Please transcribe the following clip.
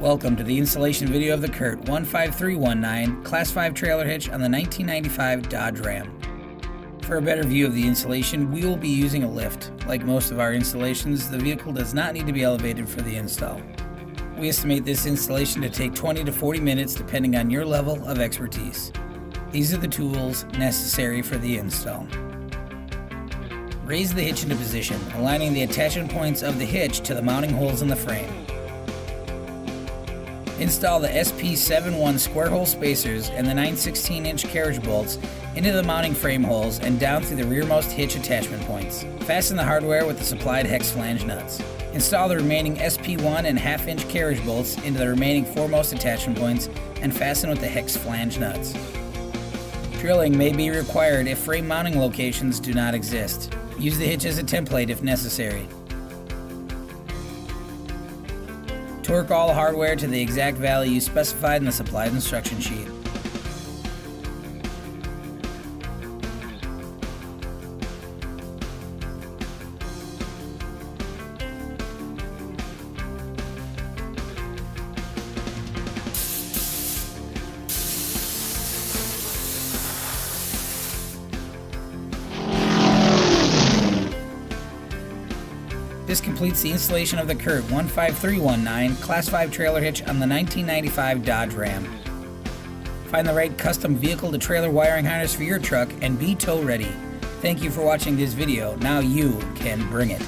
Welcome to the installation video of the CURT 15319 Class 5 trailer hitch on the 1995 Dodge Ram. For a better view of the installation, we will be using a lift. Like most of our installations, the vehicle does not need to be elevated for the install. We estimate this installation to take 20 to 40 minutes depending on your level of expertise. These are the tools necessary for the install. Raise the hitch into position, aligning the attachment points of the hitch to the mounting holes in the frame. Install the SP71 square hole spacers and the 9/16-inch carriage bolts into the mounting frame holes and down through the rearmost hitch attachment points. Fasten the hardware with the supplied hex flange nuts. Install the remaining SP1 and half-inch carriage bolts into the remaining foremost attachment points and fasten with the hex flange nuts. Drilling may be required if frame mounting locations do not exist. Use the hitch as a template if necessary. Torque all hardware to the exact value specified in the supplied instruction sheet. This completes the installation of the CURT 15319 Class 5 trailer hitch on the 1995 Dodge Ram. Find the right custom vehicle-to-trailer wiring harness for your truck and be tow ready. Thank you for watching this video. Now you can bring it.